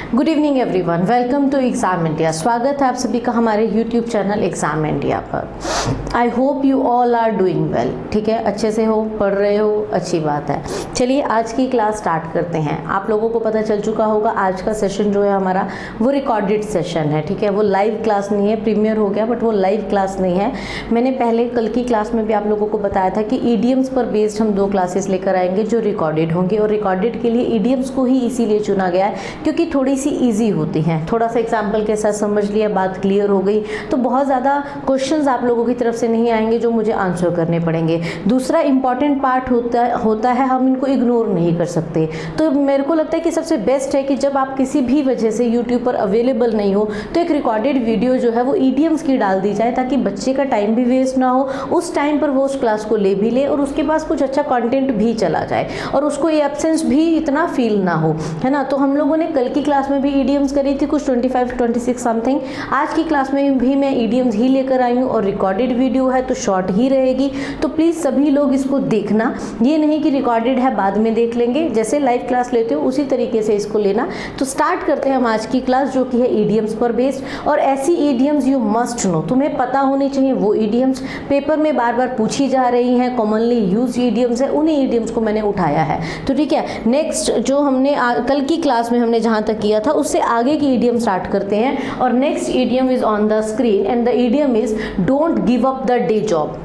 Good evening everyone, welcome to exam India. स्वागत है आप सभी का हमारे यूट्यूब चैनल एग्ज़ाम इंडिया पर। I hope you all are doing well. ठीक है, अच्छे से हो, पढ़ रहे हो, अच्छी बात है। चलिए आज की क्लास स्टार्ट करते हैं। आप लोगों को पता चल चुका होगा आज का सेशन जो है हमारा वो रिकॉर्डेड सेशन है। ठीक है, वो लाइव क्लास नहीं है, प्रीमियर हो गया बट वो लाइव क्लास नहीं है। मैंने पहले कल की क्लास में भी आप लोगों को बताया था कि ईडियम्स पर बेस्ड हम 2 क्लासेस लेकर आएंगे जो रिकॉर्डेड होंगे, और रिकॉर्डेड के लिए ईडियम्स को ही इसीलिए चुना गया है क्योंकि थोड़ी सी ईजी होती हैं। थोड़ा सा एग्जाम्पल के साथ समझ लिया, बात क्लियर हो गई, तो बहुत ज़्यादा क्वेश्चंस आप लोगों की तरफ से नहीं आएंगे जो मुझे आंसर करने पड़ेंगे। दूसरा इंपॉर्टेंट पार्ट होता है हम इनको इग्नोर नहीं कर सकते। तो मेरे को लगता है कि सबसे बेस्ट है कि जब आप किसी भी वजह से यूट्यूब पर अवेलेबल नहीं हो तो एक रिकॉर्डेड वीडियो जो है वो ईडियम्स की डाल दी जाए, ताकि बच्चे का टाइम भी वेस्ट ना हो, उस टाइम पर वो उस क्लास को ले भी ले और उसके पास कुछ अच्छा कंटेंट भी चला जाए और उसको ये एब्सेंस भी इतना फील ना हो, है ना। तो हम लोगों ने कल की क्लास में भी ईडियम्स करी थी कुछ 25-26 समथिंग। आज की क्लास में भी मैं ईडियम्स ही लेकर आई हूँ और रिकॉर्डेड वीडियो है तो शॉर्ट ही रहेगी। तो प्लीज़ सभी लोग इसको देखना, ये नहीं कि रिकॉर्डेड है बाद में देख लेंगे, जैसे लाइव क्लास लेते हो उसी तरीके से इसको लेना। तो स्टार्ट करते हैं हम आज की क्लास जो कि है ईडियम्स पर बेस्ड। और ऐसी ईडियम्स यू मस्ट नो, तुम्हें पता होनी चाहिए वो ईडियम्स पेपर में बार बार पूछी जा रही हैं, कॉमनली यूज ईडियम्स है, उन्हीं ईडियम्स को मैंने उठाया है। तो ठीक है, नेक्स्ट जो हमने कल की क्लास में हमने जहाँ तक किया था उससे आगे की ईडियम स्टार्ट करते हैं। और next idiom is on the screen and the idiom is don't give up the day job.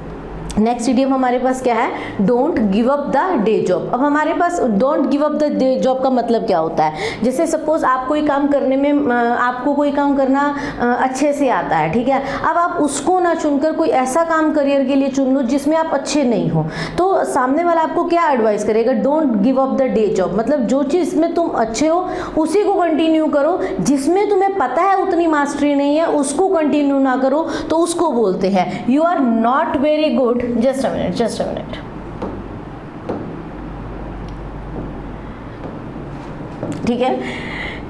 Next idiom हमारे पास क्या है? Don't give up the day job. अब हमारे पास don't give up the day job का मतलब क्या होता है? जैसे सपोज आप कोई काम करने में आपको कोई काम करना अच्छे से आता है, ठीक है, अब आप उसको ना चुनकर कोई ऐसा काम करियर के लिए चुन लो जिसमें आप अच्छे नहीं हो, तो सामने वाला आपको क्या एडवाइस करेगा? Don't give up the day job. मतलब जो चीज़ में तुम अच्छे हो उसी को कंटिन्यू करो, जिसमें तुम्हें पता है उतनी मास्टरी नहीं है उसको कंटिन्यू ना करो, तो उसको बोलते हैं you are not very good. Just a minute. ठीक है,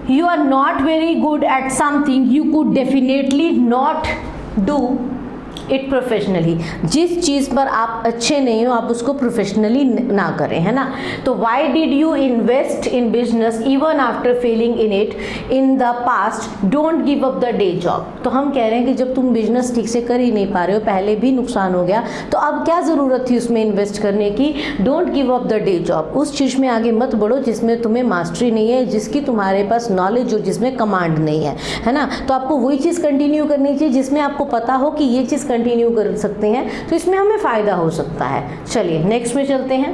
you are not very good at something, you could definitely not do it professionally. जिस चीज़ पर आप अच्छे नहीं हो आप उसको प्रोफेशनली ना करें, है ना। तो Y did you invest in business even after failing in it in the past, don't give up the day job. तो हम कह रहे हैं कि जब तुम बिजनेस ठीक से कर ही नहीं पा रहे हो, पहले भी नुकसान हो गया, तो अब क्या ज़रूरत थी उसमें इन्वेस्ट करने की? Don't give up the day job. उस चीज़ में आगे मत बढ़ो जिसमें तुम्हें मास्टरी नहीं है, जिसकी तुम्हारे पास नॉलेज हो, जिसमें कमांड नहीं है ना। तो आपको वही चीज़ कंटिन्यू करनी चाहिए जिसमें आपको पता हो कि ये चीज़ कंटिन्यू कर सकते हैं, तो इसमें हमें फायदा हो सकता है। चलिए नेक्स्ट में चलते हैं।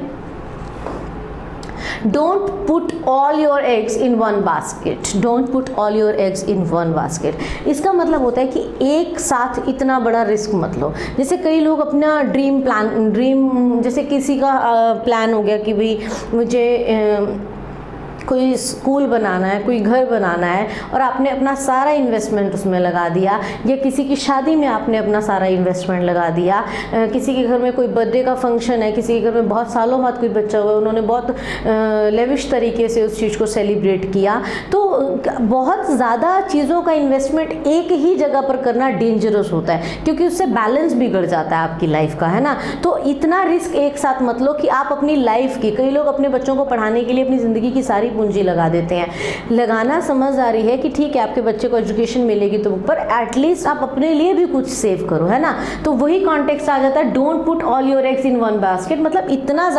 Don't put all your eggs in one basket. Don't put all your eggs in one basket. इसका मतलब होता है कि एक साथ इतना बड़ा रिस्क मत लो। जैसे कई लोग अपना ड्रीम जैसे किसी का प्लान हो गया कि भाई मुझे कोई स्कूल बनाना है, कोई घर बनाना है, और आपने अपना सारा इन्वेस्टमेंट उसमें लगा दिया, या किसी की शादी में आपने अपना सारा इन्वेस्टमेंट लगा दिया, किसी के घर में कोई बर्थडे का फंक्शन है, किसी के घर में बहुत सालों बाद कोई बच्चा हुआ, उन्होंने बहुत लेविश तरीके से उस चीज़ को सेलिब्रेट किया। तो बहुत ज़्यादा चीज़ों का इन्वेस्टमेंट एक ही जगह पर करना डेंजरस होता है क्योंकि उससे बैलेंस बिगड़ जाता है आपकी लाइफ का, है ना। तो इतना रिस्क एक साथ मत लो कि आप अपनी लाइफ की, कई लोग अपने बच्चों को पढ़ाने के लिए अपनी ज़िंदगी की सारी पूंजी लगा देते हैं। लगाना समझ आ रही है कि ठीक है आपके बच्चे को एजुकेशन मिलेगी तो पर एटलीस्ट आप अपने लिए भी कुछ सेव करो, है ना। तो वही कॉन्टेक्स्ट आ जाता है don't put all your eggs in one basket. मतलब इतना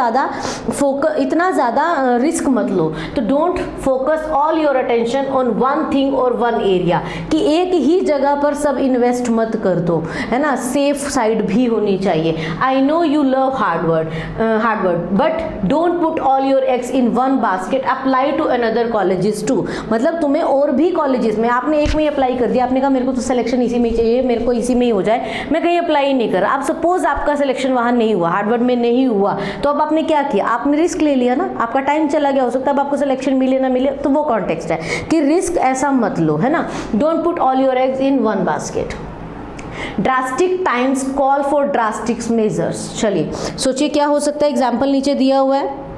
ज़्यादा रिस्क मत लो। तो don't focus all your attention on one thing और वन एरिया, कि एक ही जगह पर सब इन्वेस्ट मत कर दो, है ना। सेफ साइड भी होनी चाहिए। I know you love hard work but don't put all your eggs in one basket, apply to another colleges too. मतलब तुम्हें और भी कॉलेजेस में, आपने एक में अप्लाई कर दिया, आपने कहा मेरे को तो सिलेक्शन इसी में चाहिए, मेरे को इसी में ही हो जाए, मैं कहीं अप्लाई नहीं कर रहा। अब सपोज आपका सिलेक्शन वहाँ नहीं हुआ, हार्वर्ड में नहीं हुआ, तो अब आपने क्या किया? आपने रिस्क ले लिया ना, आपका टाइम चला गया, हो सकता है अब आपको सिलेक्शन मिले ना मिले। तो वो कॉन्टेक्स्ट है कि रिस्क ऐसा मत लो, है ना। Don't put all your eggs in one basket. Drastic times call for drastic measures. चलिए सोचिए क्या हो सकता है। एग्जाम्पल नीचे दिया हुआ है,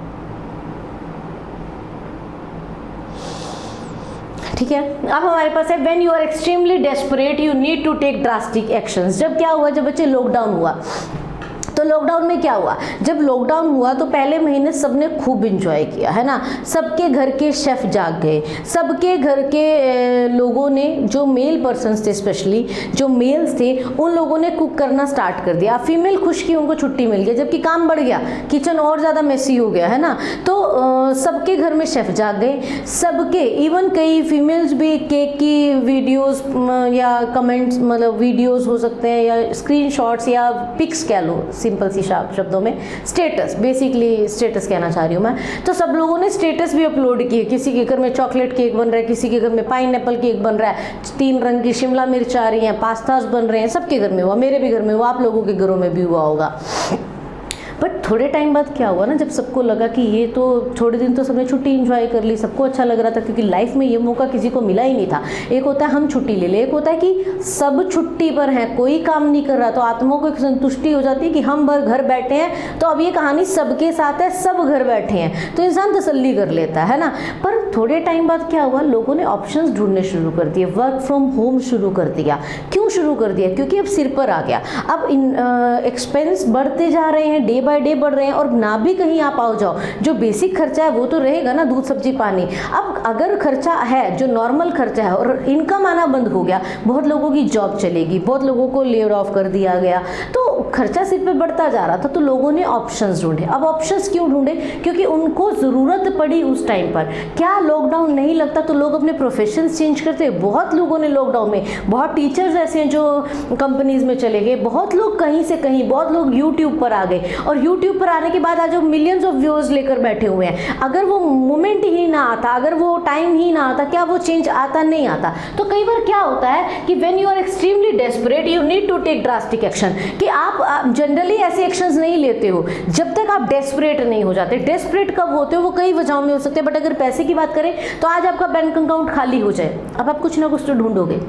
ठीक है। अब हमारे पास है when you are extremely desperate you need to take drastic actions. जब क्या हुआ? जब बच्चे लॉकडाउन हुआ तो तो लॉकडाउन में क्या हुआ, जब लॉकडाउन हुआ तो पहले महीने सबने खूब इंजॉय किया, है ना। सबके घर के शेफ जाग गए, सबके घर के लोगों ने, जो मेल पर्सन्स थे, स्पेशली जो मेल्स थे, उन लोगों ने कुक करना स्टार्ट कर दिया। फीमेल खुश की उनको छुट्टी मिल गई, जबकि काम बढ़ गया, किचन और ज़्यादा मेसी हो गया, है ना। तो सबके घर में शेफ जाग गए, सबके, इवन कई फीमेल्स भी केक की वीडियोस या कमेंट्स, मतलब वीडियोस हो सकते हैं या स्क्रीनशॉट्स या पिक्स कह लो, सिंपल सी शब्दों में स्टेटस, बेसिकली स्टेटस कहना चाह रही हूँ मैं। तो सब लोगों ने स्टेटस भी अपलोड किए, किसी के घर में चॉकलेट केक बन रहा है, किसी के घर में पाइनएप्पल केक बन रहा है, 3 रंग की शिमला मिर्च आ रही हैं, पास्तास बन रहे हैं, सबके घर में हुआ, मेरे भी घर में हुआ, आप लोगों के घरों में भी हुआ होगा। बट थोड़े टाइम बाद क्या हुआ ना, जब सबको लगा कि ये तो थोड़े दिन तो सबने छुट्टी एंजॉय कर ली, सबको अच्छा लग रहा था, क्योंकि लाइफ में ये मौका किसी को मिला ही नहीं था। एक होता है हम छुट्टी ले ले, एक होता है कि सब छुट्टी पर हैं, कोई काम नहीं कर रहा, तो आत्मा को एक संतुष्टि हो जाती है कि हम घर बैठे हैं, तो अब ये कहानी सबके साथ है, सब घर बैठे हैं, तो इंसान तसल्ली कर लेता है ना। पर थोड़े टाइम बाद क्या हुआ, लोगों ने ऑप्शंस ढूंढने शुरू कर दिए, वर्क फ्रॉम होम शुरू कर दिया। क्यों शुरू कर दिया, क्योंकि अब सिर पर आ गया, अब एक्सपेंस बढ़ते जा रहे हैं, डे बाय डे बढ़ रहे हैं, और ना भी कहीं आप आओ जाओ, जो बेसिक खर्चा है वो तो रहेगा ना, दूध सब्जी पानी। अब अगर खर्चा है, जो नॉर्मल खर्चा है, और इनकम आना बंद हो गया, बहुत लोगों की जॉब चलेगी, बहुत लोगों को ले ऑफ कर दिया गया, तो खर्चा सिर पे बढ़ता जा रहा था, तो लोगों ने ऑप्शंस ढूंढे। अब ऑप्शंस क्यों ढूंढे, क्योंकि उनको ज़रूरत पड़ी उस टाइम पर। क्या लॉकडाउन नहीं लगता तो लोग अपने प्रोफेशंस चेंज करते। बहुत लोगों ने लॉकडाउन में, बहुत टीचर्स ऐसे हैं जो कंपनीज में चले गए, बहुत लोग कहीं से कहीं, बहुत लोग यूट्यूब पर आ गए, और यूट्यूब पर आने के बाद आज वो मिलियंस ऑफ व्यूअर्स लेकर बैठे हुए हैं। अगर वो मोमेंट ही ना आता, अगर वो टाइम ही ना आता, क्या वो चेंज आता? नहीं आता। तो कई बार क्या होता है कि when you are extremely desperate you need to take drastic action, कि आप जनरली ऐसे एक्शंस नहीं लेते हो जब तक आप डेस्परेट नहीं हो जाते। डेस्परेट कब होते हो, वो कई वजहों में हो सकते हैं, बट अगर पैसे की बात करें तो आज आपका बैंक अकाउंट खाली हो जाए, अब आप कुछ ना कुछ तो ढूंढोगे।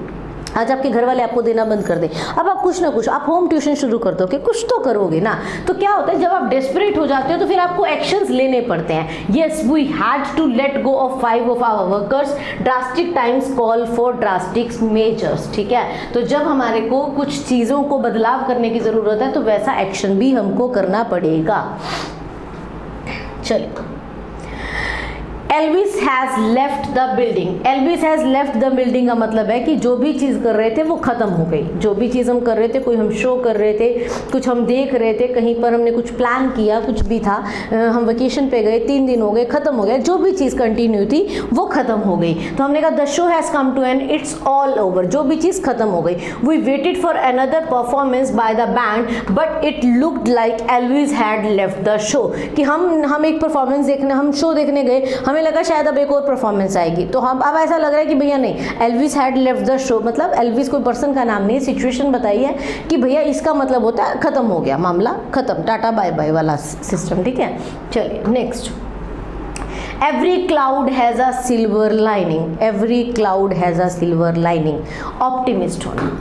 आज आपके घर वाले आपको देना बंद कर दे, अब आप कुछ ना कुछ, आप होम ट्यूशन शुरू कर दो कि कुछ तो करोगे ना। तो क्या होता है, जब आप डेस्परेट हो जाते हो तो फिर आपको एक्शंस लेने पड़ते हैं। Yes, we had to let go of 5 of our workers, drastic times call for drastic measures. ठीक है, तो जब हमारे को कुछ चीज़ों को बदलाव करने की ज़रूरत है तो वैसा एक्शन भी हमको करना पड़ेगा। चलिए, Elvis has left the building. Elvis has left the building का मतलब है कि जो भी चीज़ कर रहे थे वो ख़त्म हो गई। जो भी चीज़ हम कर रहे थे, कोई हम शो कर रहे थे, कुछ हम देख रहे थे, कहीं पर हमने कुछ प्लान किया, कुछ भी था, हम वेकेशन पे गए, 3 दिन हो गए, ख़त्म हो गया। जो भी चीज़ कंटिन्यू थी वो ख़त्म हो गई। तो हमने कहा the show has come to end, it's all over. जो भी चीज़ ख़त्म हो गई। We waited for another performance by the band but it looked like Elvis had left the show. कि हम एक परफॉर्मेंस देखने, हम शो देखने गए, हमें लगा शायद अब एक और परफॉर्मेंस आएगी, तो हम अब ऐसा लग रहा है कि भैया नहीं, Elvis had left the show. मतलब एल्विस कोई पर्सन का नाम नहीं है, सिचुएशन बताई है कि भैया इसका मतलब होता है खत्म हो गया, मामला खत्म, टाटा बाय बाय वाला सिस्टम। ठीक है, चलिए next. Every cloud has a silver lining. Every cloud has a silver lining. Optimist होना।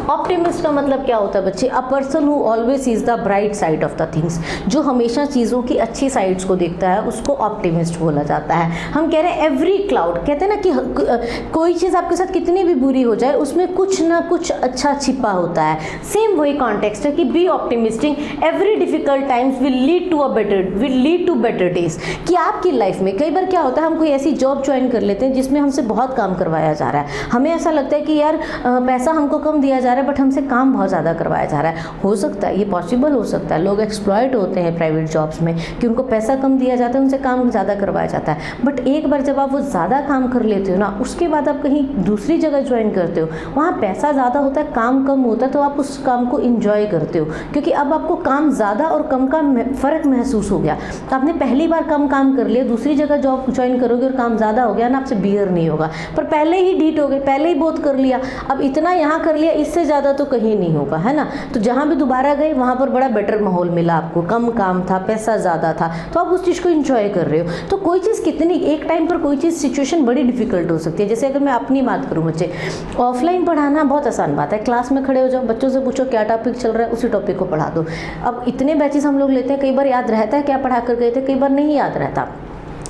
ऑप्टिमिस्ट का मतलब क्या होता है बच्चे? A person who always sees the bright side of the things. जो हमेशा चीज़ों की अच्छी साइड्स को देखता है उसको ऑप्टिमिस्ट बोला जाता है। हम कह रहे हैं एवरी क्लाउड, कहते हैं ना कि कोई चीज़ आपके साथ कितनी भी बुरी हो जाए उसमें कुछ ना कुछ अच्छा छिपा होता है। सेम वही कॉन्टेक्स्ट है कि be optimistic. Every difficult times will lead to better days. कि आपकी लाइफ में कई बार क्या होता है, हम कोई ऐसी जॉब ज्वाइन कर लेते हैं जिसमें हमसे बहुत काम करवाया जा रहा है। हमें ऐसा लगता है कि यार पैसा हमको कम दिया जा रहा है बट हमसे काम बहुत ज़्यादा करवाया जा रहा है। हो सकता है, ये पॉसिबल हो सकता है, लोग एक्सप्लॉइट होते हैं प्राइवेट जॉब्स में कि उनको पैसा कम दिया जाता है, उनसे काम ज़्यादा करवाया जाता है। बट एक बार जब आप वो ज़्यादा काम कर लेते हो ना, उसके बाद आप कहीं दूसरी जगह ज्वाइन करते हो, वहाँ पैसा ज़्यादा होता है, काम कम होता है, तो आप उस काम को इंजॉय करते हो क्योंकि अब आपको काम ज़्यादा और कम का फ़र्क महसूस हो गया। आपने पहली बार कम काम कर लिया, दूसरी जगह जॉब ज्वाइन करोगे और काम ज़्यादा हो गया ना, आपसे बियर नहीं होगा। पर पहले ही डीट हो गए, पहले ही बहुत कर लिया, अब इतना यहाँ कर लिया, इससे ज़्यादा तो कहीं नहीं होगा, है ना। तो जहाँ भी दोबारा गए वहाँ पर बड़ा बेटर माहौल मिला आपको, कम काम था, पैसा ज़्यादा था, तो आप उस चीज़ को इंजॉय कर रहे हो। तो कोई चीज़ कितनी, एक टाइम पर कोई चीज़ सिचुएशन बड़ी डिफिकल्ट हो सकती है। जैसे अगर मैं अपनी बात करूँ बच्चे, ऑफलाइन पढ़ाना बहुत आसान बात है, क्लास में खड़े हो जाओ, बच्चों से पूछो क्या टॉपिक चल रहा है, उसी टॉपिक को पढ़ा दो। अब इतने बैचेस हम लोग लेते हैं, कई बार याद रहता है क्या पढ़ा कर गए थे, कई बार नहीं याद रहता।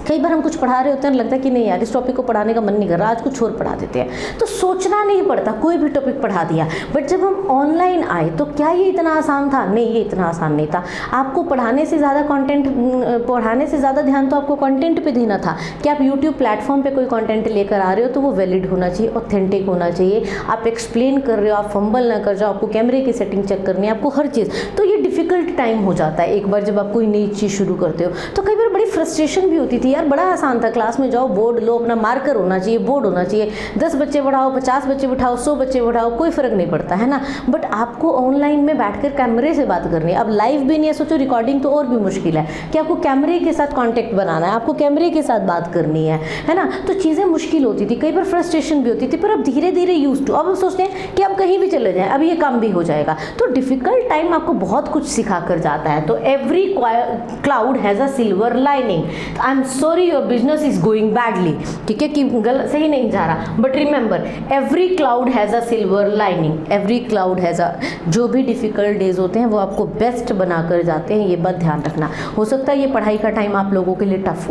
कई बार हम कुछ पढ़ा रहे होते हैं, लगता है कि नहीं यार इस टॉपिक को पढ़ाने का मन नहीं कर रहा, आज कुछ और पढ़ा देते हैं, तो सोचना नहीं पड़ता, कोई भी टॉपिक पढ़ा दिया। बट जब हम ऑनलाइन आए तो क्या ये इतना आसान था? नहीं, ये इतना आसान नहीं था। आपको पढ़ाने से ज़्यादा ध्यान तो आपको कंटेंट पे देना था कि आप यूट्यूब प्लेटफॉर्म पे कोई कंटेंट लेकर आ रहे हो तो वो वैलिड होना चाहिए, ऑथेंटिक होना चाहिए, आप एक्सप्लेन कर रहे हो, आप फंबल ना कर जाओ, आपको कैमरे की सेटिंग चेक करनी है, आपको हर चीज़। तो ये डिफ़िकल्ट टाइम हो जाता है एक बार जब आप कोई नई चीज़ शुरू करते हो। तो कई बार बड़ी फ्रस्ट्रेशन भी होती थी, यार बड़ा आसान था, क्लास में जाओ, बोर्ड लो, अपना मार्कर होना चाहिए, बोर्ड होना चाहिए, 10 बच्चे बढ़ाओ, 50 बच्चे बिठाओ, 100 बच्चे बढ़ाओ, कोई फ़र्क नहीं पड़ता है ना। बट आपको ऑनलाइन में बैठकर कैमरे से बात करनी है। अब लाइव भी नहीं है, सोचो रिकॉर्डिंग तो और भी मुश्किल है कि आपको कैमरे के साथ कॉन्टेक्ट बनाना है, आपको कैमरे के साथ बात करनी है ना। तो चीज़ें मुश्किल होती थी, कई बार फ्रस्ट्रेशन भी होती थी, पर अब धीरे धीरे यूज टू, अब हम सोचते हैं कि अब कहीं भी चले जाएं, अब ये काम भी हो जाएगा। तो डिफ़िकल्ट टाइम आपको बहुत कुछ सिखा कर जाता है। तो every cloud has a silver lining. I am sorry your business is going badly, ठीक है, कि गलत सही नहीं जा रहा, but remember every cloud has a silver lining. Every cloud has अ, जो भी डिफ़िकल्ट डेज होते हैं वो आपको बेस्ट बनाकर जाते हैं, ये बात ध्यान रखना। हो सकता है ये पढ़ाई का टाइम आप लोगों के लिए टफ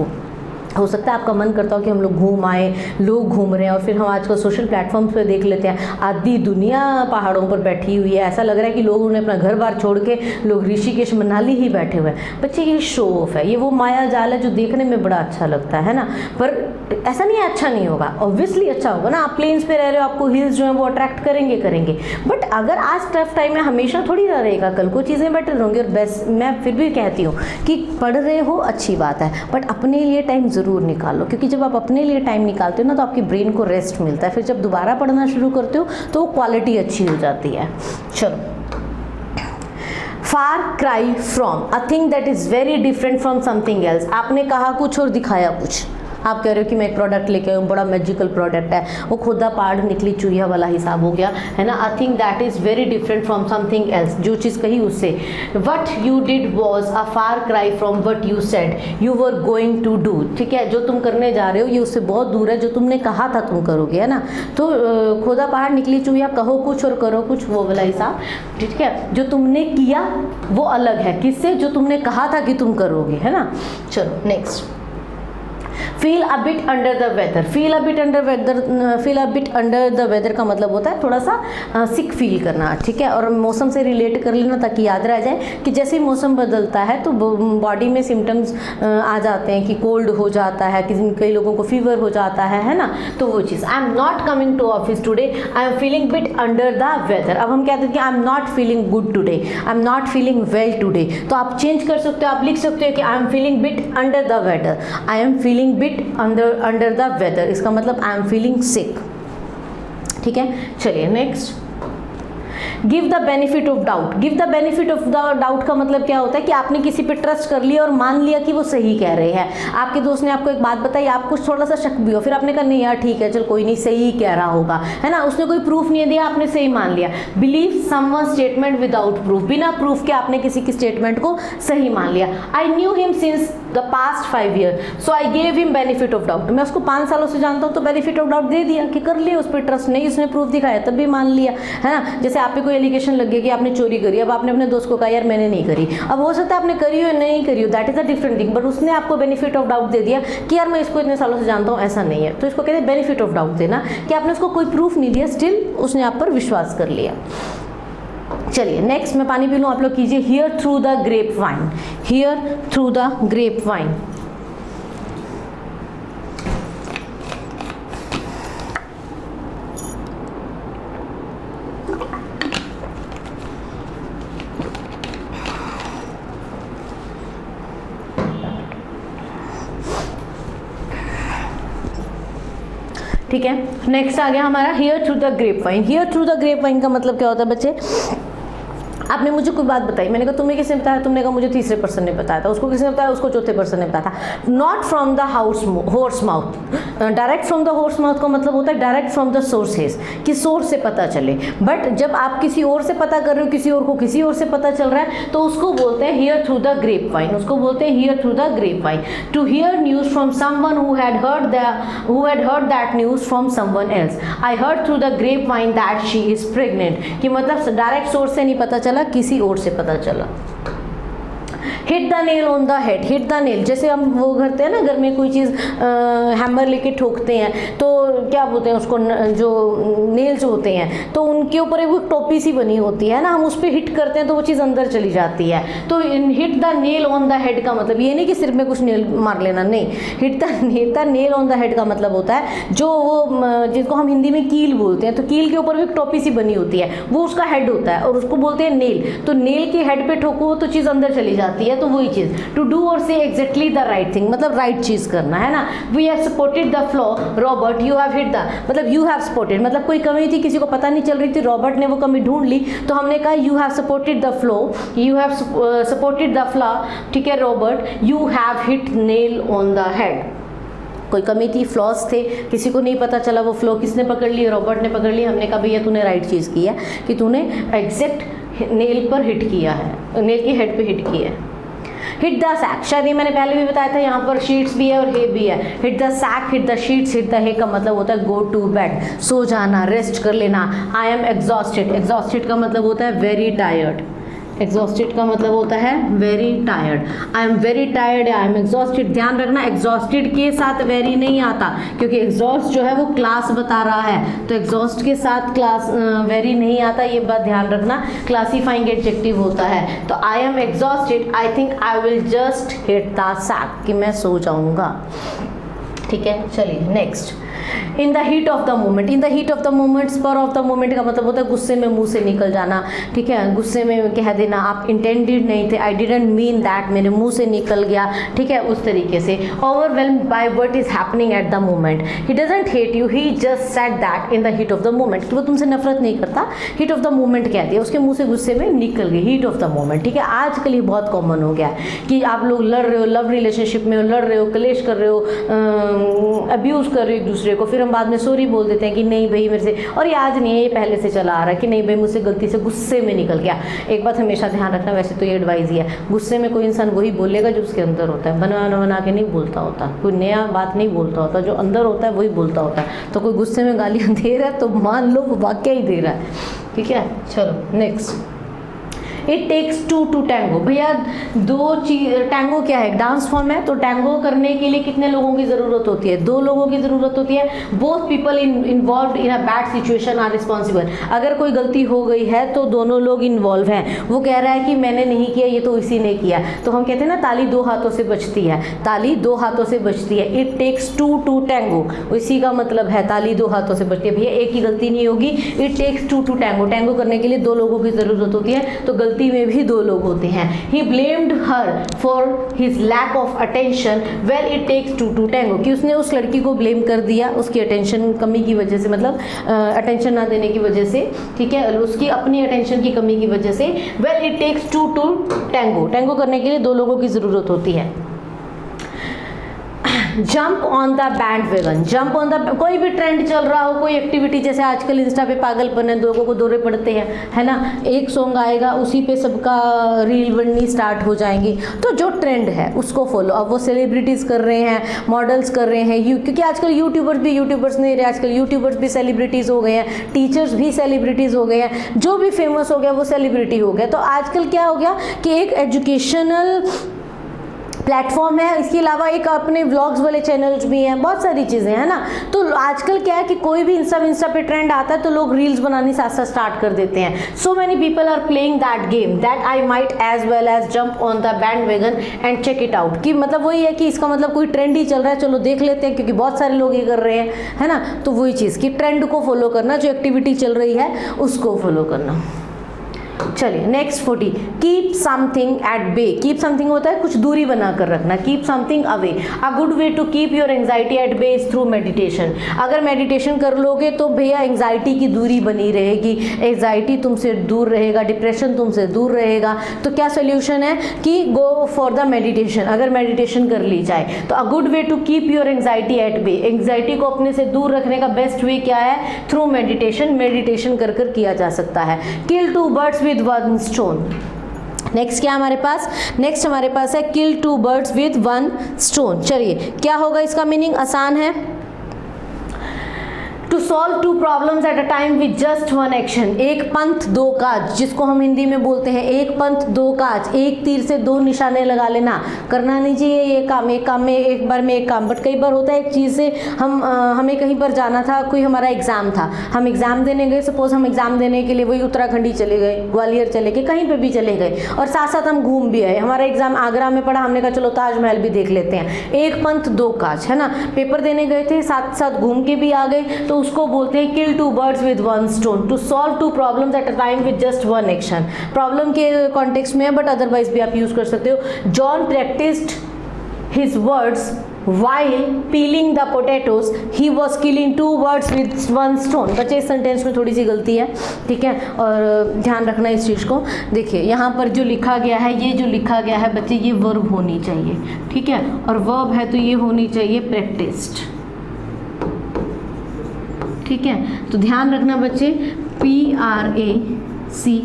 हो सकता है आपका मन करता हो कि हम लोग घूम आए, लोग घूम रहे हैं, और फिर हम आजकल सोशल प्लेटफॉर्म्स पे देख लेते हैं आधी दुनिया पहाड़ों पर बैठी हुई है, ऐसा लग रहा है कि लोगों ने अपना घर बार छोड़ के लोग ऋषिकेश मनाली ही बैठे हुए हैं। बच्चे ये शो ऑफ है, ये वो माया जाल है जो देखने में बड़ा अच्छा लगता है ना, पर ऐसा नहीं है अच्छा नहीं होगा, ऑब्वियसली अच्छा होगा ना। आप प्लेन्स पे रह रहे हो, आपको हिल्स जो है वो अट्रैक्ट करेंगे, बट अगर आज टफ टाइम है, हमेशा थोड़ी ना रहेगा, कल को चीज़ें बेटर होंगी। और बेस्ट मैं फिर भी कहती हूँ कि पढ़ रहे हो अच्छी बात है, बट अपने लिए टाइम ज़रूर निकालो, क्योंकि जब आप अपने लिए टाइम निकालते हो ना तो आपकी ब्रेन को रेस्ट मिलता है, फिर जब दोबारा पढ़ना शुरू करते हो तो क्वालिटी अच्छी हो जाती है। चलो, far cry from a thing that is very different from something else. आपने कहा कुछ और दिखाया कुछ। आप कह रहे हो कि मैं एक प्रोडक्ट लेके आऊँ, बड़ा मैजिकल प्रोडक्ट है, वो खुदा पहाड़ निकली चूहिया वाला हिसाब हो गया है ना। I think that is very different from something else, जो चीज़ कही उससे। What you did was a far cry from what you said you were going to do, ठीक है। जो तुम करने जा रहे हो ये उससे बहुत दूर है जो तुमने कहा था तुम करोगे, है ना। तो खुदा पहाड़ निकली चूहिया, कहो कुछ और करो कुछ, वो वाला हिसाब, ठीक है। जो तुमने किया वो अलग है किससे, जो तुमने कहा था कि तुम करोगे, है ना। चलो next, feel a bit under the weather. Feel a bit under the weather का मतलब होता है थोड़ा सा सिक फील करना, ठीक है। और मौसम से रिलेट कर लेना ताकि याद रह जाए कि जैसे ही मौसम बदलता है तो बॉडी में सिम्टम्स आ जाते हैं कि कोल्ड हो जाता है, कई लोगों को फीवर हो जाता है ना। तो वो चीज़, I am not coming to office today, I am feeling bit under the weather. अब हम कहते हैं कि I am not feeling good today, I am not feeling well today, तो आप चेंज कर सकते हो, आप लिख सकते हो कि I am feeling bit under the weather, I am feeling bit under the weather, इसका मतलब आई एम फीलिंग सिक, ठीक है। चलिए next, give the benefit of doubt. Give the benefit of the doubt का मतलब क्या होता है कि आपने किसी पे ट्रस्ट कर लिया और मान लिया कि वो सही कह रहे हैं। आपके दोस्त ने आपको एक बात बताई, आपको थोड़ा सा शक भी हो, फिर आपने कहा नहीं यार ठीक है चल कोई नहीं, सही कह रहा होगा, है ना। उसने कोई प्रूफ नहीं दिया, आपने सही मान लिया। Believe someone statement without proof, बिना प्रूफ के आपने किसी की स्टेटमेंट को सही मान लिया। I knew him since the past 5 year so I gave him benefit of doubt. मैं उसको 5 सालों से जानता हूँ तो बेनिफिट ऑफ डाउट दे दिया कि कर लिया, उस पर ट्रस्ट नहीं, उसने प्रूफ दिखाया तब भी मान लिया, है ना। जैसे आप पे कोई एलिगेशन लग गया कि आपने चोरी करी, अब आपने अपने दोस्त को कहा यार मैंने नहीं करी, अब हो सकता है आपने करी हो नहीं करी हो, that is a different thing, but उसने आपको बेनिफिट ऑफ डाउट दे दिया कि यार मैं इसको इतने सालों से जानता हूँ, ऐसा नहीं है। तो इसको कहते हैं बेनिफिट ऑफ डाउट देना, कि आपने उसको कोई प्रूफ नहीं दिया, स्टिल उसने आप पर विश्वास कर लिया। चलिए नेक्स्ट, मैं पानी पी लूँ, आप लोग कीजिए। Hear through the grapevine, hear through the grapevine. ठीक है, नेक्स्ट आ गया हमारा hear through the grapevine. Hear through the grapevine का मतलब क्या होता है बच्चे, आपने मुझे कोई बात बताई, मैंने कहा तुम्हें किसने बताया, तुमने कहा मुझे तीसरे पर्सन ने बताया था, उसको किसने बताया, उसको चौथे पर्सन ने बताया था। Not from the horse mouth, direct from the horse mouth का मतलब होता है डायरेक्ट फ्रॉम द सोर्सेज, कि सोर्स से पता चले। बट जब आप किसी और से पता कर रहे हो, किसी और को किसी और से पता चल रहा है, तो उसको बोलते हैं hear through the grapevine, उसको बोलते हैं hear through the grapevine. To hear news from someone who had heard that news from someone else. I heard through the grapevine that she is pregnant, कि मतलब direct source से नहीं पता चला, किसी और से पता चला। Hit the nail on the head, hit the nail, जैसे हम वो करते हैं ना घर में कोई चीज़ हैमर लेके ठोकते हैं तो क्या बोलते हैं उसको, जो नेल्स होते हैं तो उनके ऊपर एक टोपी सी बनी होती है ना, हम उस पर हिट करते हैं तो वो चीज़ अंदर चली जाती है। तो hit the nail on the head का मतलब ये नहीं कि सिर में कुछ नेल मार लेना, नहीं, hit the nail on the head का मतलब होता है जो वो जिसको हम हिंदी में कील बोलते हैं, तो कील के ऊपर एक टोपी सी बनी होती है, वो उसका हेड होता है और उसको बोलते हैं नेल। तो नेल के हेड पे ठोको तो चीज़ अंदर चली जाती है, तो वही चीज़ to do or say exactly the right thing, मतलब राइट चीज़ करना है ना। We have supported the flow Robert, you have hit the, मतलब यू हैव सपोर्टेड, मतलब कोई कमी थी, किसी को पता नहीं चल रही थी, रॉबर्ट ने वो कमी ढूंढ ली, तो हमने कहा you have supported the flow, you have supported the flow, ठीक है Robert, you have hit nail on the head. कोई कमी थी, फ्लॉस थे, किसी को नहीं पता चला, वो फ्लो किसने पकड़ ली, रॉबर्ट ने पकड़ ली। हमने कहा भैया तूने राइट चीज़ की है कि तूने एग्जैक्ट नेल पर हिट किया है, नेल के हेड पे हिट किया है। हिट द सैक, शायद ये मैंने पहले भी बताया था, यहाँ पर शीट्स भी है और हे भी है। Hit the sack, hit the sheets, hit the hay का मतलब होता है गो टू बेड, सो जाना, रेस्ट कर लेना। आई एम एग्जॉस्टेड, एग्जॉस्टेड का मतलब होता है वेरी टायर्ड, एग्जॉस्टेड का मतलब होता है very tired. I am very tired, I am exhausted. ध्यान रखना एग्जॉस्टेड के साथ वेरी नहीं आता, क्योंकि एग्जॉस्ट जो है वो क्लास बता रहा है, तो एग्जॉस्ट के साथ क्लास वेरी नहीं आता, ये बात ध्यान रखना, क्लासीफाइंग एडजेक्टिव होता है। तो I am exhausted, I think I will just hit the sack, कि मैं सो जाऊंगा। ठीक है, चलिए next. In the heat of the moment, in the heat of the moment, spur of the moment का मतलब होता है गुस्से में मुंह से निकल जाना। ठीक है, गुस्से में कह देना आप इंटेंडेड नहीं थे, आई डिडंट मीन दैट, मेरे मुंह से निकल गया। ठीक है, उस तरीके से। Overwhelmed by what is happening at the moment, he doesn't hate you, he just said that in the heat of the moment, कि वो तुमसे नफरत नहीं करता, हीट ऑफ द मोमेंट कह दिया, उसके मुंह से गुस्से में निकल गई, हीट ऑफ द मोमेंट। ठीक है, आजकल ये बहुत कॉमन हो गया है कि आप लोग लड़ रहे हो, लव रिलेशनशिप में हो, लड़ रहे हो, क्लेश कर रहे हो, अब्यूज़ कर रहे हो एक दूसरे को, फिर हम बाद में सॉरी बोल देते हैं कि नहीं भाई मेरे से, और ये आज नहीं है, ये पहले से चला आ रहा है कि नहीं भाई मुझसे गलती से गुस्से में निकल गया। एक बात हमेशा ध्यान रखना, वैसे तो ये एडवाइस ही है, गुस्से में कोई इंसान वही बोलेगा जो उसके अंदर होता है, बना के नहीं बोलता होता, कोई नया बात नहीं बोलता होता, जो अंदर होता है वही बोलता होता है। तो कोई गुस्से में गालियाँ दे रहा है तो मान लो वो वाकई ही दे रहा है। ठीक है, चलो next. It takes two to tango, भैया दो चीज, टैंगो क्या है, डांस फॉर्म है, तो टैंगो करने के लिए कितने लोगों की ज़रूरत होती है, दो लोगों की ज़रूरत होती है। Both people involve in a bad situation are responsible, अगर कोई गलती हो गई है तो दोनों लोग इन्वॉल्व हैं। वो कह रहा है कि मैंने नहीं किया, ये तो इसी ने किया, तो हम कहते हैं ना ताली दो हाथों से बजती है, ताली दो हाथों से बजती है। It takes two to tango, इसी का मतलब है ताली दो हाथों से बजती है। भैया एक ही गलती नहीं होगी, it takes two to tango, tango करने के लिए दो लोगों की ज़रूरत होती है, तो गलती में भी दो लोग होते हैं। He blamed her for his lack of attention, well it takes two to tango, कि उसने उस लड़की को ब्लेम कर दिया उसकी अटेंशन कमी की वजह से, मतलब अटेंशन ना देने की वजह से। ठीक है, उसकी अपनी अटेंशन की कमी की वजह से। Well it takes two to tango, tango करने के लिए दो लोगों की ज़रूरत होती है। Jump on the bandwagon, jump on the, कोई भी ट्रेंड चल रहा हो, कोई एक्टिविटी, जैसे आजकल इंस्टा पे पागलपन है, लोगों को दौरे पड़ते हैं, है ना, एक सॉन्ग आएगा उसी पे सबका रील बननी स्टार्ट हो जाएंगी, तो जो ट्रेंड है उसको फॉलो। अब वो सेलिब्रिटीज़ कर रहे हैं, मॉडल्स कर रहे हैं, क्योंकि आजकल यूट्यूबर्स नहीं रहे, आजकल यूट्यूबर्स भी सेलिब्रिटीज़ हो गए हैं, टीचर्स भी सेलिब्रिटीज़ हो गए हैं, जो भी फेमस हो गया वो सेलिब्रिटी हो गया। तो आजकल क्या हो गया कि एक एजुकेशनल प्लेटफॉर्म है, इसके अलावा एक अपने व्लॉग्स वाले चैनल्स भी हैं, बहुत सारी चीज़ें हैं ना। तो आजकल क्या है कि कोई भी इंस्टा पे ट्रेंड आता है तो लोग रील्स बनानी साथ साथ स्टार्ट कर देते हैं। So many people are playing that game that I might as well as jump on the bandwagon and check it out, कि मतलब वही है कि इसका मतलब कोई ट्रेंड ही चल रहा है, चलो देख लेते हैं, क्योंकि बहुत सारे लोग ये कर रहे हैं, है ना। तो वही चीज़ कि ट्रेंड को फॉलो करना, जो एक्टिविटी चल रही है उसको फॉलो करना। चलिए next 40, keep something at bay, keep something होता है कुछ दूरी बना कर रखना, keep something away. A good way to keep your anxiety at bay is through meditation, अगर मेडिटेशन कर लोगे तो भैया एंग्जाइटी की दूरी बनी रहेगी, एंग्जाइटी तुमसे दूर रहेगा, डिप्रेशन तुमसे दूर रहेगा। तो क्या सोल्यूशन है कि गो फॉर द मेडिटेशन, अगर मेडिटेशन कर ली जाए तो a good way to keep your anxiety at bay, anxiety को अपने से दूर रखने का बेस्ट वे क्या है, थ्रू मेडिटेशन, मेडिटेशन कर कर किया जा सकता है। Kill two birds with one stone, next क्या हमारे पास, नेक्स्ट हमारे पास है kill two birds with one stone. चलिए क्या होगा इसका मीनिंग, आसान है। To solve two problems at a time with just one action, एक पंथ दो काज, जिसको हम हिंदी में बोलते हैं एक पंथ दो काज, एक तीर से दो निशाने लगा लेना। करना नहीं चाहिए ये काम, एक काम में एक बार में एक काम, बट कई बार होता है एक चीज़ से हमें कहीं पर जाना था, कोई हमारा एग्ज़ाम था, हम एग्ज़ाम देने गए, सपोज हम एग्ज़ाम देने के लिए वही उत्तराखंड ही चले गए, ग्वालियर चले गए, कहीं पर भी चले गए और साथ साथ हम घूम भी आए। हमारा एग्ज़ाम आगरा में पड़ा, हमने कहा चलो ताजमहल भी देख लेते हैं, एक पंथ दो काज, है ना। पेपर देने गए थे, साथ साथ घूम के भी आ गए, तो उसको बोलते हैं kill two birds with one stone, to solve two problems at a time with just one action. Problem के कॉन्टेक्स्ट में है, बट अदरवाइज भी आप यूज कर सकते हो। John practised his words while peeling the potatoes he was killing two birds with one stone। बच्चे इस सेंटेंस में थोड़ी सी गलती है, ठीक है, और ध्यान रखना इस चीज़ को। देखिए यहाँ पर जो लिखा गया है, ये जो लिखा गया है बच्चे, ये वर्ब होनी चाहिए, ठीक है, और वर्ब है तो ये होनी चाहिए प्रैक्टिस्ड, ठीक है। तो ध्यान रखना बच्चे, PRACTISE,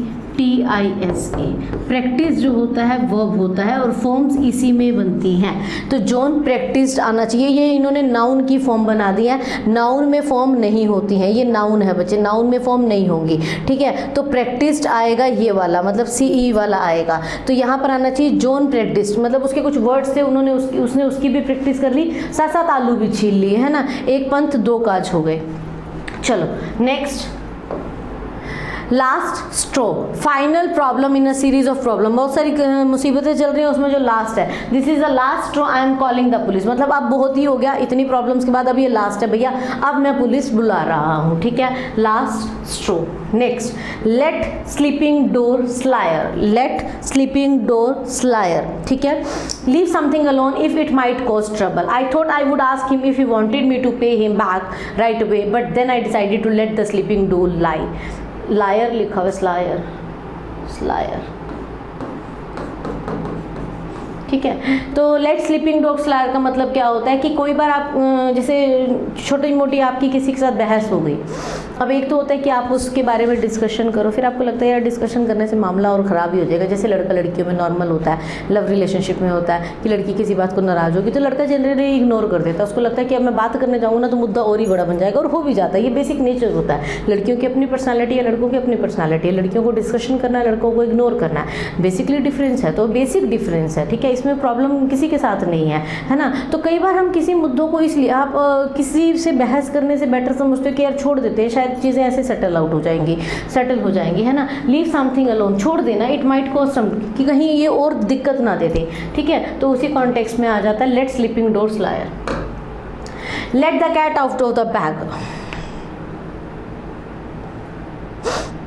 प्रैक्टिस जो होता है वर्ब होता है और फॉर्म्स इसी में बनती हैं। तो जॉन प्रैक्टिस्ड आना चाहिए, ये इन्होंने नाउन की फॉर्म बना दी है, नाउन में फॉर्म नहीं होती हैं, ये नाउन है बच्चे, नाउन में फॉर्म नहीं होंगी, ठीक है। तो प्रैक्टिस्ड आएगा ये वाला, मतलब CE वाला आएगा, तो यहाँ पर आना चाहिए जॉन प्रैक्टिस्ड, मतलब उसके कुछ वर्ड्स थे, उसने उसकी भी प्रैक्टिस कर ली, साथ साथ आलू भी छील लिए, है ना। एक पंथ दो काज हो गए। चलो next, last straw, final problem in a series of problem. बहुत सारी मुसीबतें चल रही हैं, उसमें जो लास्ट है, this is the last straw, I am calling the police, मतलब अब बहुत ही हो गया, इतनी प्रॉब्लम्स के बाद अब ये लास्ट है भैया, अब मैं पुलिस बुला रहा हूँ, ठीक है, last straw. Next, let sleeping door slayer, let sleeping door slayer, ठीक है। Leave something alone if it might cause trouble, I thought I would ask him if he wanted me to pay him back right away, but then I decided to let the sleeping door lie. Liar लिखा हुआ, slayer, slayer, ठीक है। तो late sleeping dog slayer का मतलब क्या होता है कि कोई बार आप जैसे छोटी मोटी आपकी किसी के साथ बहस हो गई, अब एक तो होता है कि आप उसके बारे में डिस्कशन करो, फिर आपको लगता है यार डिस्कशन करने से मामला और ख़राब ही हो जाएगा, जैसे लड़का लड़कियों में नॉर्मल होता है, लव रिलेशनशिप में होता है कि लड़की किसी बात को नाराज़ होगी तो लड़का जनरली इग्नोर कर देता है, उसको लगता है कि अब मैं बात करने जाऊँ ना तो मुद्दा और ही बड़ा बन जाएगा, और हो भी जाता है। ये बेसिक नेचर होता है, लड़कियों की अपनी पर्सनैलिटी है, लड़कों की अपनी पर्सनैलिटी है, लड़कियों को डिस्कशन करना है, लड़कों को इग्नोर करना है, बेसिकली डिफरेंस है, तो बेसिक डिफरेंस है, ठीक है, इसमें प्रॉब्लम किसी के साथ नहीं है ना। तो कई बार हम किसी मुद्दों को इसलिए आप किसी से बहस करने से बेटर समझते हो कि यार छोड़ देते हैं, शायद चीज़ें ऐसे सेटल आउट हो जाएंगी, सेटल हो जाएंगी, है ना। लीव समथिंग अलोन, छोड़ देना, इट माइट कॉज सम, कि कहीं ये और दिक्कत ना दे दे, ठीक है, तो उसी कॉन्टेक्स्ट में आ जाता है let sleeping dogs lie. Let the cat out of the bag,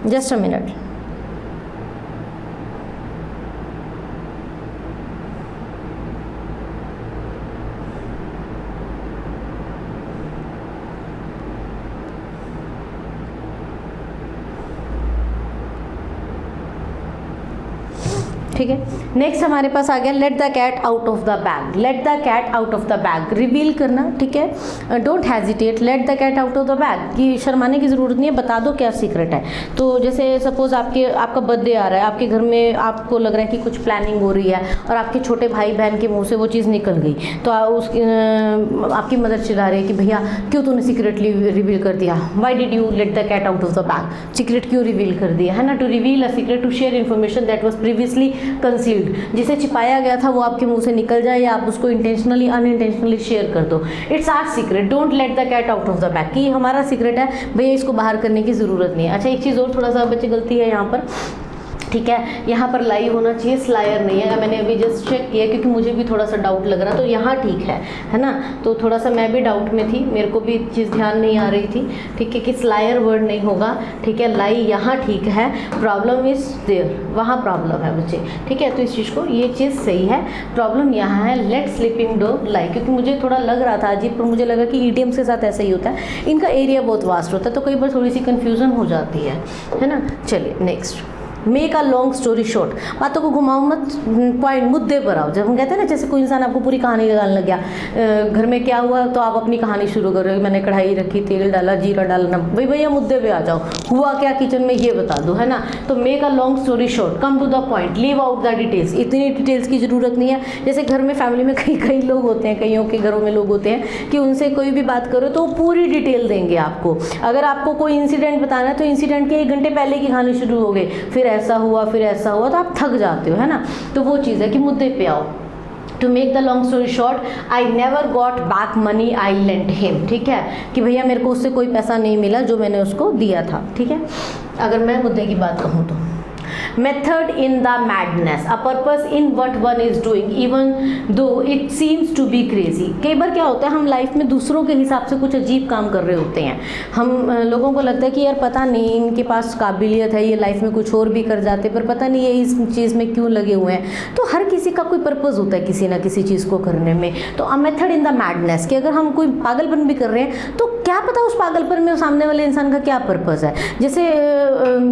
just a minute. ठीक है, नेक्स्ट हमारे पास आ गया let the cat out of the bag. Let the cat out of the bag, reveal करना, ठीक है, don't hesitate, let the cat out of the bag, कि शर्माने की ज़रूरत नहीं है, बता दो क्या सीक्रेट है। तो जैसे सपोज आपका बर्थडे आ रहा है, आपके घर में आपको लग रहा है कि कुछ प्लानिंग हो रही है और आपके छोटे भाई बहन के मुंह से वो चीज़ निकल गई, तो आपकी मदर चिल्ला रही है कि भैया क्यों तूने सीक्रेटली रिवील कर दिया, why did you let the cat out of the bag, secret क्यों रिवील कर दिया, है ना। To reveal a secret, to share information that was previously concealed, जिसे छिपाया गया था वो आपके मुंह से निकल जाए या आप उसको इंटेंशनली अनइंटेंशनली शेयर कर दो। It's our secret, don't let the cat out of the bag, कि हमारा सीक्रेट है भैया, इसको बाहर करने की ज़रूरत नहीं है। अच्छा, एक चीज़ और थोड़ा सा बच्चे गलती है यहाँ पर, ठीक है, यहाँ पर लाई होना चाहिए, स्लायर नहीं है, मैंने अभी जस्ट चेक किया क्योंकि मुझे भी थोड़ा सा डाउट लग रहा, तो यहाँ ठीक है ना। तो थोड़ा सा मैं भी डाउट में थी, मेरे को भी चीज़ ध्यान नहीं आ रही थी, ठीक है, कि स्लायर वर्ड नहीं होगा, ठीक है, लाई यहाँ ठीक है, प्रॉब्लम इज देयर, वहाँ प्रॉब्लम है बच्चे, ठीक है। तो इस चीज़ को, ये चीज़ सही है, प्रॉब्लम यहाँ है लेट स्लीपिंग डॉग लाई, क्योंकि मुझे थोड़ा लग रहा था अजीब, पर मुझे लगा कि ईडियम्स के साथ ऐसा ही होता है, इनका एरिया बहुत वास्ट होता है, तो कई बार थोड़ी सी कन्फ्यूज़न हो जाती है ना। चलिए next, make a long story short, बातों को घुमाओ मत, पॉइंट मुद्दे पर आओ। जब हम कहते हैं ना, जैसे कोई इंसान आपको पूरी कहानी लगाने लग गया, घर में क्या हुआ तो आप अपनी कहानी शुरू कर रहे हो, मैंने कढ़ाई रखी, तेल डाला, जीरा डाला, नमक, भाई भैया मुद्दे पे आ जाओ, हुआ क्या किचन में ये बता दो, है ना। तो make a long story short, come to the point, leave out the details. इतनी डिटेल्स की ज़रूरत नहीं है। जैसे घर में फैमिली में कई लोग होते हैं, कईयों के घरों में लोग होते हैं कि उनसे कोई भी बात करो तो वो पूरी डिटेल देंगे आपको। अगर आपको कोई इंसिडेंट बताना है तो इंसिडेंट के 1 घंटे पहले की कहानी शुरू हो गई, फिर ऐसा हुआ फिर ऐसा हुआ, तो आप थक जाते हो, है ना। तो वो चीज़ है कि मुद्दे पे आओ। To make the long story short, I never got back money I lent him, ठीक है, कि भैया मेरे को उससे कोई पैसा नहीं मिला जो मैंने उसको दिया था, ठीक है। अगर मैं मुद्दे की बात कहूँ तो method in the madness, a purpose in what one is doing even though it seems to be crazy. कई बार क्या होता है, हम लाइफ में दूसरों के हिसाब से कुछ अजीब काम कर रहे होते हैं। हम लोगों को लगता है कि यार पता नहीं इनके पास काबिलियत है, ये लाइफ में कुछ और भी कर जाते, पर पता नहीं ये इस चीज़ में क्यों लगे हुए हैं। तो हर किसी का कोई पर्पज़ होता है किसी ना किसी चीज़ को करने में। तो अ मेथड इन द मैडनेस, कि अगर हम कोई पागलपन भी कर रहे हैं तो क्या पता उस पागलपन में सामने वाले इंसान का क्या पर्पज़ है। जैसे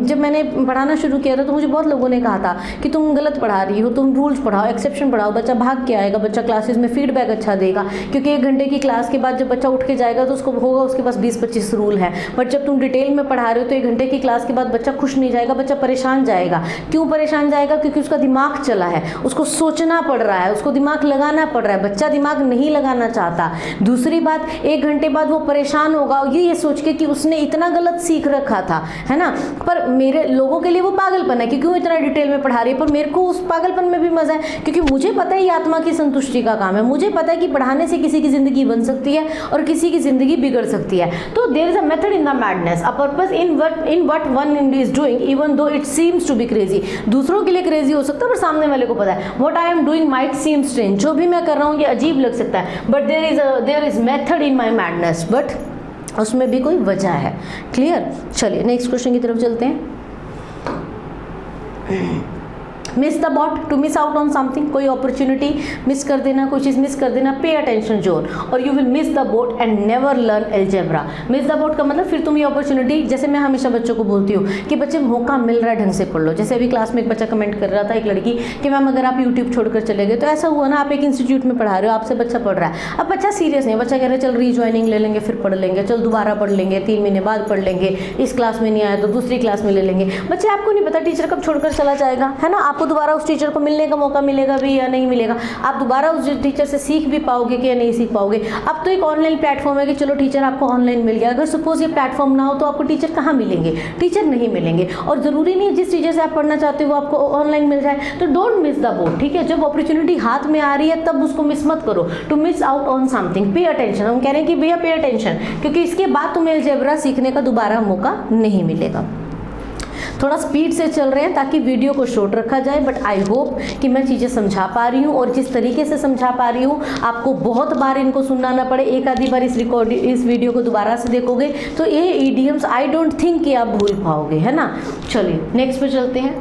जब मैंने पढ़ाना शुरू किया था तो मुझे बहुत लोगों ने कहा था कि तुम गलत पढ़ा रही हो, तुम रूल्स पढ़ाओ, एक्सेप्शन पढ़ाओ, बच्चा भाग के आएगा, बच्चा क्लासेस में फीडबैक अच्छा देगा, क्योंकि 1 घंटे की क्लास के बाद जब बच्चा उठ के जाएगा तो उसको होगा उसके पास 20-25 रूल है। बट जब तुम डिटेल में पढ़ा रहे हो तो 1 घंटे की क्लास के बाद बच्चा खुश नहीं जाएगा, बच्चा परेशान जाएगा। क्यों परेशान जाएगा? क्योंकि उसका दिमाग चला है, उसको सोचना पड़ रहा है, उसको दिमाग लगाना पड़ रहा है। बच्चा दिमाग नहीं लगाना चाहता। दूसरी बात, 1 घंटे बाद वो परेशान होगा ये सोच के कि उसने इतना गलत सीख रखा था, है ना। पर मेरे लोगों के लिए वो पागलपन है कि क्यों इतना डिटेल में पढ़ा रही है, पर मेरे को उस पागलपन में भी मजा है, क्योंकि मुझे पता है ये आत्मा की संतुष्टि का काम है। मुझे पता है कि पढ़ाने से किसी की जिंदगी बन सकती है और किसी की जिंदगी बिगड़ सकती है। तो there is a method in the madness, a purpose in what one is doing even though it seems to be crazy. दूसरों के लिए क्रेजी हो सकता है पर सामने वाले को पता है what I am doing might seem strange, जो भी मैं कर रहा हूँ ये अजीब लग सकता है, but there is method in my madness, but उसमें भी कोई वजह है। क्लियर? चलिए नेक्स्ट क्वेश्चन की तरफ चलते हैं। Miss the boat, to miss out on something, कोई अपॉर्चुनिटी मिस कर देना, कोई चीज़ मिस कर देना। पे अटेंशन जोर, और you will miss the boat and never learn algebra. Miss the boat का मतलब फिर तुम ये अपॉर्चुनिटी, जैसे मैं हमेशा बच्चों को बोलती हूँ कि बच्चे मौका मिल रहा है ढंग से पढ़ लो। जैसे अभी क्लास में एक बच्चा कमेंट कर रहा था, एक लड़की, कि मैम अगर आप यूट्यूब छोड़कर चले गए तो ऐसा हुआ ना, आप एक इंस्टीट्यूट में पढ़ा रहे हो, आपसे बच्चा पढ़ रहा है, अब बच्चा सीरियस नहीं है, बच्चा कह रहा है चल रीज्वाइनिंग ले लेंगे फिर पढ़ लेंगे, चल दोबारा पढ़ लेंगे 3 महीने बाद पढ़ लेंगे, इस क्लास में नहीं आया तो दूसरी क्लास में ले लेंगे। बच्चे आपको नहीं पता टीचर कब छोड़कर चला जाएगा, है ना। आपको दोबारा उस टीचर को मिलने का मौका मिलेगा भी या नहीं मिलेगा, आप दोबारा उस टीचर से सीख भी पाओगे कि या नहीं सीख पाओगे। अब तो एक ऑनलाइन प्लेटफॉर्म है कि चलो टीचर आपको ऑनलाइन मिल गया, अगर सपोज ये प्लेटफॉर्म ना हो तो आपको टीचर कहाँ मिलेंगे? टीचर नहीं मिलेंगे। और ज़रूरी नहीं है जिस टीचर से आप पढ़ना चाहते हो वो आपको ऑनलाइन मिल जाए। तो डोंट मिस द बोट, ठीक है। जब अपॉर्चुनिटी हाथ में आ रही है तब उसको मिस मत करो। To miss out on something, pay attention. हम कह रहे हैं कि भैया पे अटेंशन, क्योंकि इसके बाद तुम्हें अलजेब्रा सीखने का दोबारा मौका नहीं मिलेगा। थोड़ा स्पीड से चल रहे हैं ताकि वीडियो को शॉर्ट रखा जाए, बट आई होप कि मैं चीज़ें समझा पा रही हूँ, और जिस तरीके से समझा पा रही हूँ आपको बहुत बार इनको सुनना ना पड़े। एक आधी बार इस वीडियो को दोबारा से देखोगे तो ये ईडियम्स आई डोंट थिंक कि आप भूल पाओगे, है ना। चलिए नेक्स्ट पे चलते हैं।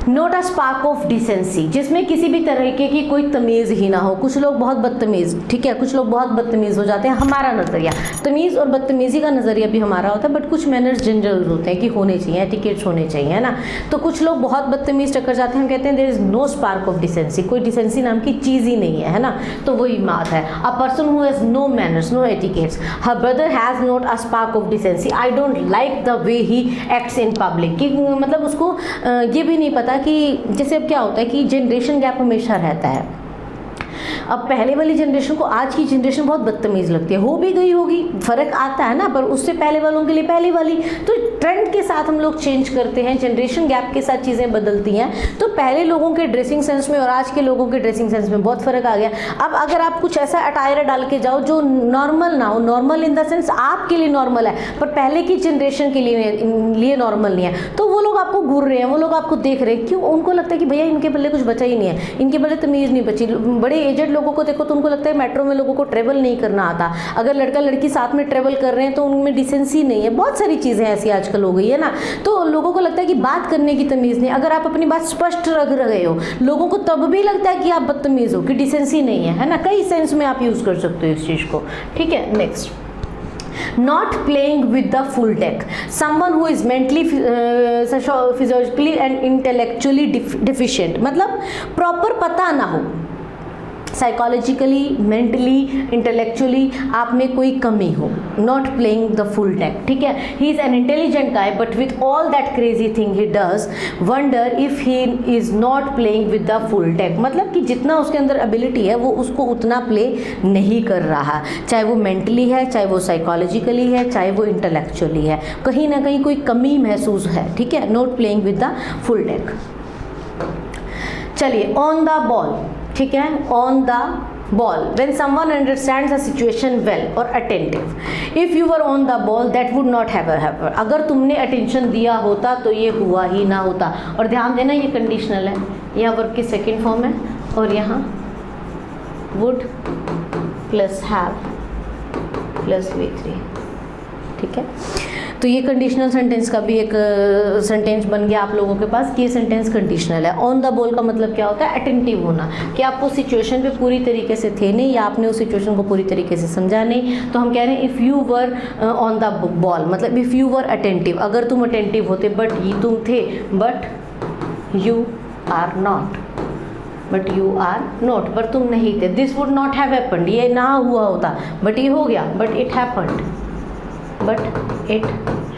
Note a spark of decency, जिसमें किसी भी तरीके की कोई तमीज़ ही ना हो। कुछ लोग बहुत बदतमीज़, ठीक है, कुछ लोग बहुत बदतमीज़ हो जाते हैं। हमारा नज़रिया तमीज़ और बदतमीज़ी का नज़रिया भी हमारा होता है, बट कुछ मैनर्स जनरल होते हैं कि होने चाहिए, एटिकेट्स होने चाहिए, है ना। तो कुछ लोग बहुत बदतमीज़ टक्कर जाते हैं, हम कहते हैं there is no spark of decency, कोई डिसेंसी नाम की चीज़ ही नहीं है ना। तो वही बात है, a person who has no manners, no etiquettes, her brother has not a spark of decency, I don't like the way he acts in public. कि मतलब उसको ये भी नहीं पता कि जैसे अब क्या होता है कि जनरेशन गैप हमेशा रहता है। अब पहले वाली जनरेशन को आज की जनरेशन बहुत बदतमीज़ लगती है, हो भी गई होगी, फ़र्क आता है ना, पर उससे पहले वालों के लिए पहले वाली। तो ट्रेंड के साथ हम लोग चेंज करते हैं, जनरेशन गैप के साथ चीज़ें बदलती हैं। तो पहले लोगों के ड्रेसिंग सेंस में और आज के लोगों के ड्रेसिंग सेंस में बहुत फ़र्क आ गया। अब अगर आप कुछ ऐसा अटायर डाल के जाओ जो नॉर्मल ना हो, नॉर्मल इन द सेंस आपके लिए नॉर्मल है पर पहले की जनरेशन के लिए नॉर्मल नहीं है, तो वो लोग आपको घूर रहे हैं, वो लोग आपको देख रहे हैं। क्यों? उनको लगता है कि भैया इनके पल्ले कुछ बचा ही नहीं है, इनके पल्ले तमीज़ नहीं बची। बड़े एजेड लोगों को देखो तो उनको लगता है मेट्रो में लोगों को ट्रेवल नहीं करना आता, अगर लड़का लड़की साथ में ट्रेवल कर रहे हैं तो उनमें डिसेंसी नहीं है। बहुत सारी चीज़ें ऐसी आजकल हो गई है ना। तो लोगों को लगता है कि बात करने की तमीज़ नहीं, अगर आप अपनी बात स्पष्ट रख रहे हो लोगों को तब भी लगता है कि आप बदतमीज़ हो, कि डिसेंसी नहीं है, है ना। कई सेंस में आप यूज़ कर सकते हो इस चीज़ को, ठीक है। Next, not playing with the full deck, someone who is mentally physiologically and intellectually deficient, मतलब प्रॉपर पता ना हो, साइकोलॉजिकली, मेंटली, इंटेलेक्चुअली आप में कोई कमी हो, not playing the full deck, ठीक है। He is an intelligent guy but with all that crazy thing he does, wonder if he is not playing with the full deck, मतलब कि जितना उसके अंदर एबिलिटी है वो उसको उतना प्ले नहीं कर रहा, चाहे वो मेंटली है, चाहे वो साइकोलॉजिकली है, चाहे वो इंटेलेक्चुअली है, कहीं ना कहीं कोई कमी महसूस है, ठीक है। Not playing with the full deck. चलिए, ऑन द बॉल, ठीक है, on the ball, when someone understands the situation well or attentive, if you were on the ball that would not have happened, अगर तुमने attention दिया होता तो ये हुआ ही ना होता। और ध्यान देना ये कंडीशनल है, यहाँ वर्ब की सेकेंड फॉर्म है और यहाँ would plus have plus V3, ठीक है। तो ये कंडीशनल सेंटेंस का भी एक सेंटेंस बन गया आप लोगों के पास कि ये सेंटेंस कंडीशनल है। ऑन द बॉल का मतलब क्या होता है, अटेंटिव होना, कि आप उस सिचुएशन पे पूरी तरीके से थे नहीं या आपने उस सिचुएशन को पूरी तरीके से समझा नहीं। तो हम कह रहे हैं if you were on the ball, मतलब इफ़ यू वर अटेंटिव, अगर तुम अटेंटिव होते, बट ये तुम थे, but you are not, but you are not, पर तुम नहीं थे। This would not have happened, ये ना हुआ होता, बट ये हो गया, but it happened, but it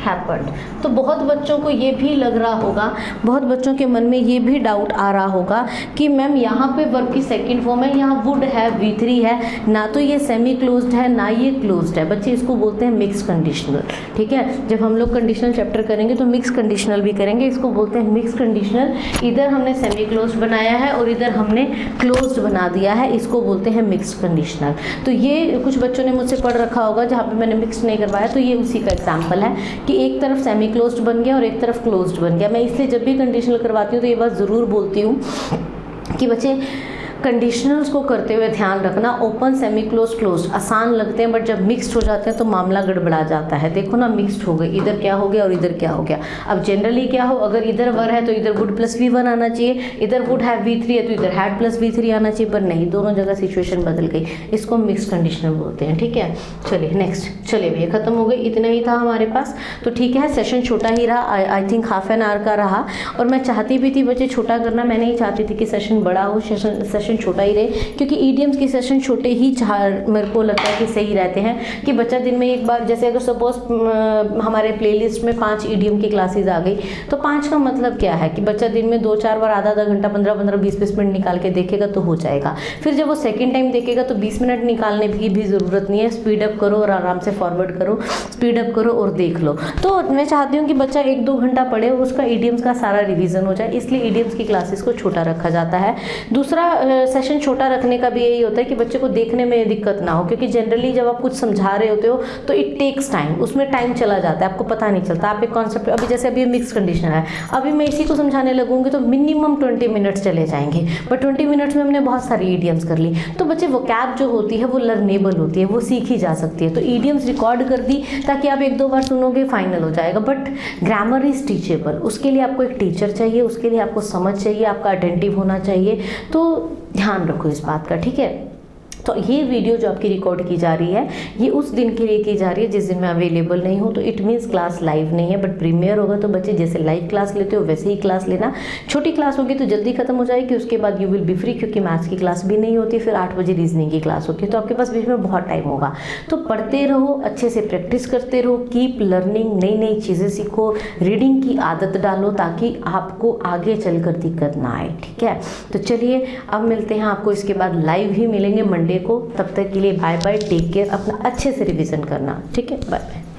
happened. तो बहुत बच्चों को ये भी लग रहा होगा, बहुत बच्चों के मन में ये भी डाउट आ रहा होगा कि मैम यहाँ पे वर्ब की सेकंड फॉर्म है, यहाँ वुड है, V3 है, ना तो ये सेमी क्लोज्ड है ना ये क्लोज्ड है। बच्चे इसको बोलते हैं मिक्स कंडीशनल, ठीक है। जब हम लोग कंडीशनल चैप्टर करेंगे तो मिक्स कंडीशनल भी करेंगे, इसको बोलते हैं मिक्स कंडीशनल। इधर हमने सेमी क्लोज्ड बनाया है और इधर हमने क्लोज्ड बना दिया है, इसको बोलते हैं मिक्स कंडीशनल। तो ये कुछ बच्चों ने मुझसे पढ़ रखा होगा जहाँ पे मैंने मिक्स नहीं करवाया, तो ये उसी का एग्जाम्पल है कि एक तरफ सेमी क्लोज्ड बन गया और एक तरफ क्लोज्ड बन गया। मैं इसलिए जब भी कंडीशनल करवाती हूँ तो ये बात ज़रूर बोलती हूँ कि बच्चे कंडीशनल्स को करते हुए ध्यान रखना, ओपन, सेमी क्लोज, क्लोज आसान लगते हैं बट जब मिक्स्ड हो जाते हैं तो मामला गड़बड़ा जाता है। देखो ना, मिक्स्ड हो गई, इधर क्या हो गया और इधर क्या हो गया। अब जनरली क्या हो, अगर इधर वर है तो इधर वुड प्लस V1 आना चाहिए, इधर वुड हैव V3 है तो इधर हैड प्लस V3 आना चाहिए, पर नहीं, दोनों जगह सिचुएशन बदल गई, इसको मिक्स कंडीशनल बोलते हैं, ठीक है। चलिए नेक्स्ट, चलिए भैया खत्म हो गई, इतना ही था हमारे पास, तो ठीक है। सेशन छोटा ही रहा, I think half an hour का रहा, और मैं चाहती भी थी बच्चे छोटा करना, मैं नहीं चाहती थी कि सेशन बड़ा हो, सेशन छोटा ही रहे, क्योंकि ईडियम्स के सेशन छोटे ही मेरे को लगता है कि सही रहते हैं कि बच्चा दिन में एक बार, जैसे अगर सपोज हमारे प्लेलिस्ट में 5 ईडियम की क्लासेस आ गई तो 5 का मतलब क्या है कि बच्चा दिन में 2-4 बार आधा घंटा 15-15 20-20 मिनट निकाल के देखेगा तो हो जाएगा। फिर जब वो सेकेंड टाइम देखेगा तो 20 मिनट निकालने की भी ज़रूरत नहीं है, स्पीड अप करो और आराम से फॉरवर्ड करो, स्पीड अप करो और देख लो। तो मैं चाहती हूँ कि बच्चा 1-2 घंटा पढ़े और उसका ईडियम्स का सारा रिविजन हो जाए, इसलिए ईडियम्स की क्लासेस को छोटा रखा जाता है। दूसरा सेशन छोटा रखने का भी यही होता है कि बच्चे को देखने में दिक्कत ना हो, क्योंकि जनरली जब आप कुछ समझा रहे होते हो तो इट टेक्स टाइम, उसमें टाइम चला जाता है, आपको पता नहीं चलता। आप एक कॉन्सेप्ट, अभी जैसे अभी मिक्स कंडीशन है, अभी मैं इसी को समझाने लगूंगी तो मिनिमम 20 मिनट्स चले जाएंगे, बट 20 मिनट्स में हमने बहुत सारी ईडियम्स कर ली। तो बच्चे वोकैब जो होती है वो लर्नेबल होती है, वो सीखी जा सकती है। तो ईडियम्स रिकॉर्ड कर दी ताकि आप 1-2 बार सुनोगे, फाइनल हो जाएगा। बट ग्रामर इज टीचेबल, उसके लिए आपको एक टीचर चाहिए, उसके लिए आपको समझ चाहिए, आपका अटेंटिव होना चाहिए। तो ध्यान रखो इस बात का, ठीक है। तो ये वीडियो जो आपकी रिकॉर्ड की जा रही है ये उस दिन के लिए की जा रही है जिस दिन मैं अवेलेबल नहीं हूँ, तो इट मीन्स क्लास लाइव नहीं है, बट प्रीमियर होगा तो बच्चे जैसे लाइव क्लास लेते हो वैसे ही क्लास लेना। छोटी क्लास होगी तो जल्दी खत्म हो जाएगी, उसके बाद यू विल बी फ्री, क्योंकि मैथ्स की क्लास भी नहीं होती, फिर 8 बजे रीजनिंग की क्लास होती है, तो आपके पास बीच में बहुत टाइम होगा। तो पढ़ते रहो, अच्छे से प्रैक्टिस करते रहो, कीप लर्निंग, नई नई चीज़ें सीखो, रीडिंग की आदत डालो ताकि आपको आगे चलकर दिक्कत ना आए, ठीक है। तो चलिए अब मिलते हैं आपको, इसके बाद लाइव ही मिलेंगे मंडे को। तब तक के लिए बाय बाय, टेक केयर, अपना अच्छे से रिवीजन करना, ठीक है, बाय बाय।